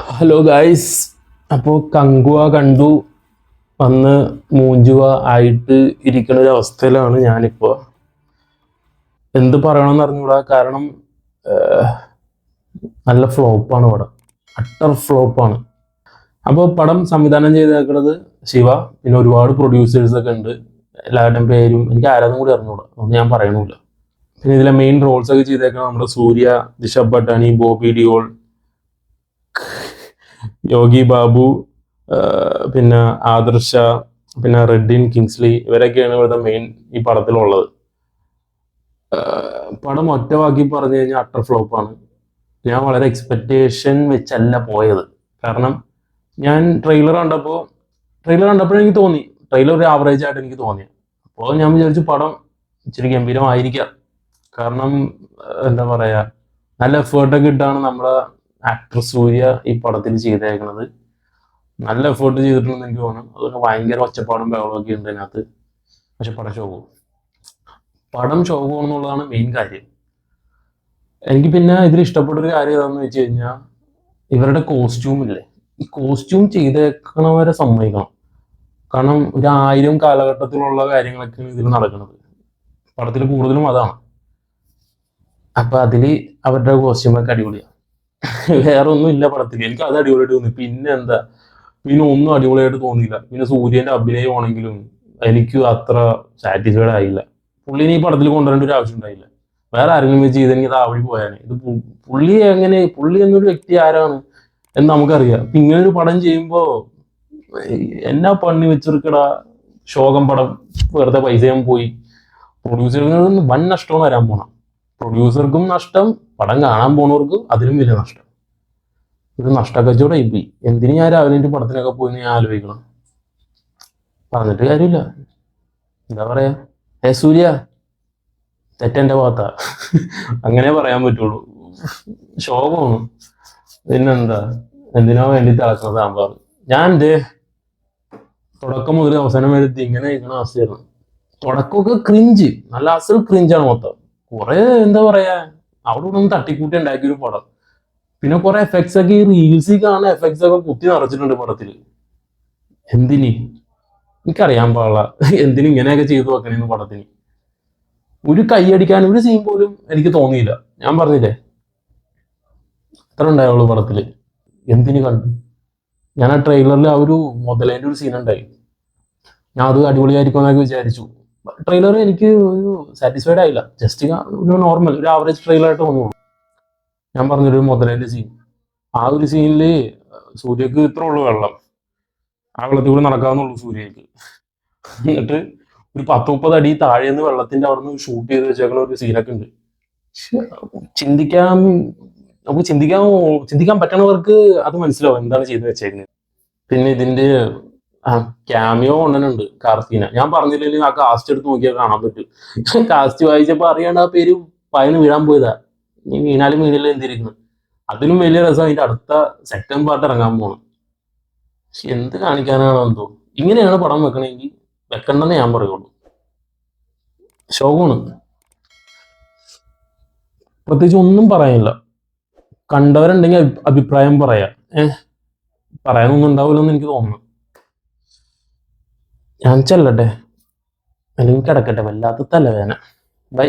Hello guys. അപ്പോൾ കങ്കുവ കണ്ടു വന്ന് മൂഞ്ചുവ ആയിട്ട് ഇരിക്കുന്ന ഒരു അവസ്ഥയിലാണ് ഞാനിപ്പോൾ. എന്ത് പറയണമെന്ന് അറിഞ്ഞൂടാ. കാരണം നല്ല ഫ്ലോപ്പാണ് പടം, അട്ടർ ഫ്ലോപ്പാണ്. അപ്പോൾ പടം സംവിധാനം ചെയ്തേക്കുന്നത് ശിവ, പിന്നെ ഒരുപാട് പ്രൊഡ്യൂസേഴ്സ് ഒക്കെ ഉണ്ട്. എല്ലാവരുടെയും പേരും എനിക്ക് ആരാന്നും കൂടി അറിഞ്ഞൂടാ, ഒന്നും ഞാൻ പറയണില്ല. പിന്നെ ഇതിലെ മെയിൻ റോൾസ് ഒക്കെ ചെയ്തേക്കുന്നത് നമ്മുടെ സൂര്യ, ഋഷഭ് പട്ടാനി, ബോബി ഡിയോൾ, യോഗി ബാബു, പിന്നെ ആദർശ, പിന്നെ റെഡിൻ കിങ്സ്ലി, ഇവരൊക്കെയാണ് ഇവിടുത്തെ മെയിൻ ഈ പടത്തിലുള്ളത്. പടം ഒറ്റ വാക്കി പറഞ്ഞു കഴിഞ്ഞാൽ അട്ടർ ഫ്ലോപ്പാണ്. ഞാൻ വളരെ എക്സ്പെക്റ്റേഷൻ വെച്ചല്ല പോയത്. കാരണം ഞാൻ ട്രെയിലർ കണ്ടപ്പോൾ എനിക്ക് തോന്നി ട്രെയിലർ ഒരു ആവറേജ് ആയിട്ട് എനിക്ക് തോന്നി. അപ്പോൾ ഞാൻ വിചാരിച്ചു പടം ഇച്ചിരി ഗംഭീരമായിരിക്കാം. കാരണം എന്താ പറയാ, നല്ല എഫേർട്ടൊക്കെ ഇട്ടാണ് നമ്മുടെ ആക്ടർ സൂര്യ ഈ പടത്തിൽ ചെയ്തേക്കുന്നത്. നല്ല എഫേർട്ട് ചെയ്തിട്ടുണ്ടെന്ന് എനിക്ക് തോന്നുന്നു. അതൊക്കെ ഭയങ്കര ഒച്ചപ്പാടും ബഹളമൊക്കെ ഉണ്ട് അതിനകത്ത്. പക്ഷെ പടം ഷോ പോകുന്നുള്ളതാണ് മെയിൻ കാര്യം. എനിക്ക് പിന്നെ ഇതിൽ ഇഷ്ടപ്പെട്ടൊരു കാര്യം ഏതാണെന്ന് വെച്ച് കഴിഞ്ഞാൽ ഇവരുടെ കോസ്റ്റ്യൂം ഇല്ലേ, ഈ കോസ്റ്റ്യൂം ചെയ്തേക്കണവരെ സമ്മതിക്കണം. കാരണം 1000 കാലഘട്ടത്തിലുള്ള കാര്യങ്ങളൊക്കെയാണ് ഇതിൽ നടക്കുന്നത്. പടത്തിൽ കൂടുതലും അതാണ്. അപ്പൊ അതില് അവരുടെ കോസ്റ്റ്യൂമൊക്കെ അടിപൊളിയാണ്. വേറെ ഒന്നും ഇല്ല പടത്തിൽ. എനിക്ക് അത് അടിപൊളിയായിട്ട് തോന്നി. പിന്നെ എന്താ, പിന്നെ ഒന്നും അടിപൊളിയായിട്ട് തോന്നിയില്ല. പിന്നെ സൂര്യന്റെ അഭിനയമാണെങ്കിലും എനിക്ക് അത്ര സാറ്റിസ്ഫൈഡ് ആയില്ല. പുള്ളിനെ ഈ പടത്തിൽ കൊണ്ടുവരേണ്ട ഒരു ആവശ്യം ഉണ്ടായില്ല. വേറെ ആരെങ്കിലും വെച്ച് ചെയ്തെങ്കിൽ ആ വഴി പോയാനെ. പുള്ളി എന്നൊരു വ്യക്തി ആരാണ് എന്ന് നമുക്കറിയാം. ഇപ്പൊ ഇങ്ങനെ ഒരു പടം ചെയ്യുമ്പോ എന്നാ പണി വെച്ചെടുക്കടാ. ശോകം പടം, വെറുതെ പൈസയും പോയി. പ്രൊഡ്യൂസറിന് വൻ നഷ്ടമാണ് വരാൻ പോണം. പ്രൊഡ്യൂസർക്കും നഷ്ടം, പടം കാണാൻ പോണവർക്കും അതിലും വലിയ നഷ്ടം. ഇത് നഷ്ടക്കച്ചവടമായി പോയി. എന്തിനു ഞാൻ രാവിലെ പടത്തിനൊക്കെ പോയി ഞാൻ ആലോചിക്കണം. പറഞ്ഞിട്ട് കാര്യമില്ല. എന്താ പറയാ, സൂര്യ, തെറ്റെന്റെ ഭാഗത്താ. അങ്ങനെ പറയാൻ പറ്റുള്ളൂ. ശോകമാണ്. പിന്നെന്താ, എന്തിനോ വേണ്ടി തിളക്കുന്നത് സാമ്പാർ. ഞാൻ തുടക്കം മുതൽ അവസാനം വരെ ഇങ്ങനെ ഇരിക്കണ അവസ്ഥയായിരുന്നു. തുടക്കമൊക്കെ ക്രിഞ്ച്, നല്ല അസൽ ക്രിഞ്ചാണ് മൊത്തം. കുറെ എന്താ പറയാ, അവിടെ ഇവിടെ ഒന്ന് തട്ടിക്കൂട്ടി ഉണ്ടാക്കിയൊരു പടം. പിന്നെ കുറെ എഫക്ട്സ് ഒക്കെ, ഈ റീൽസിൽ കാണുന്ന എഫക്ട്സ് ഒക്കെ കുത്തി നിറച്ചിട്ടുണ്ട് പടത്തില്. എന്തിന് എനിക്കറിയാൻ പാടില്ല. എന്തിനും ഇങ്ങനെയൊക്കെ ചെയ്തു വെക്കണേന്ന് പടത്തിന്. ഒരു കൈയടിക്കാൻ ഒരു സീൻ പോലും എനിക്ക് തോന്നിയില്ല. ഞാൻ പറഞ്ഞില്ലേ, എത്ര ഉണ്ടായുള്ളൂ പടത്തില്. എന്തിന് കണ്ടു. ഞാൻ ആ ട്രെയിലറിൽ ആ ഒരു മുതലേന്റെ ഒരു സീൻ ഉണ്ടായി. ഞാൻ അത് അടിപൊളിയായിരിക്കും എന്നൊക്കെ വിചാരിച്ചു. ട്രെയിലർ എനിക്ക് ഒരു സാറ്റിസ്ഫൈഡ് ആയില്ല. ജസ്റ്റ് ഒരു നോർമൽ, ഒരു ആവറേജ് ട്രെയിലറായിട്ട് തോന്നുന്നു. ഞാൻ പറഞ്ഞൊരു മുതലേന്റെ സീൻ, ആ ഒരു സീനില് സൂര്യക്ക് ഇത്ര ഉള്ളു വെള്ളം, ആ വെള്ളത്തിൽ കൂടെ നടക്കാവുന്നുള്ളൂ സൂര്യക്ക്. എന്നിട്ട് ഒരു 10-30 അടി താഴേന്ന് വെള്ളത്തിന്റെ അവിടെ നിന്ന് ഷൂട്ട് ചെയ്ത് വെച്ചേക്കുന്ന ഒരു സീനൊക്കെ ഉണ്ട്. ചിന്തിക്കാൻ നമുക്ക് ചിന്തിക്കാൻ പറ്റണവർക്ക് അത് മനസ്സിലാവും എന്താണ് ചെയ്ത് വെച്ചേക്കുന്നത്. പിന്നെ ഇതിന്റെ ക്യാമിയോ കൊണ്ടുതന്നെ കാർത്തിന. ഞാൻ പറഞ്ഞില്ലെങ്കിൽ ആ കാസ്റ്റ് എടുത്ത് നോക്കിയാൽ കാണാൻ പറ്റും. കാസ്റ്റ് വായിച്ചപ്പോ അറിയാണ്ട് ആ പേര് പയന് വീഴാൻ പോയതാ. നീ വീണാലും വീണില്ല എന്തിരിക്കുന്നു. അതിലും വലിയ രസം അതിന്റെ അടുത്ത സെക്കൻഡ് പാർട്ട് ഇറങ്ങാൻ പോകണം. പക്ഷെ എന്ത് കാണിക്കാനാണോ എന്തോ. ഇങ്ങനെയാണ് പടം വെക്കണമെങ്കിൽ വെക്കണ്ടെന്ന് ഞാൻ പറയുള്ളൂ. ശോകമാണ്. പ്രത്യേകിച്ച് ഒന്നും പറയാനില്ല. കണ്ടവരുണ്ടെങ്കിൽ അഭിപ്രായം പറയാം. പറയാനൊന്നും ഉണ്ടാവില്ലെന്ന് എനിക്ക് തോന്നുന്നു. ഞാൻ ചെല്ലട്ടെ, അല്ലെങ്കിൽ കിടക്കട്ടെ, വല്ലാത്ത തലവേദന. ബൈ.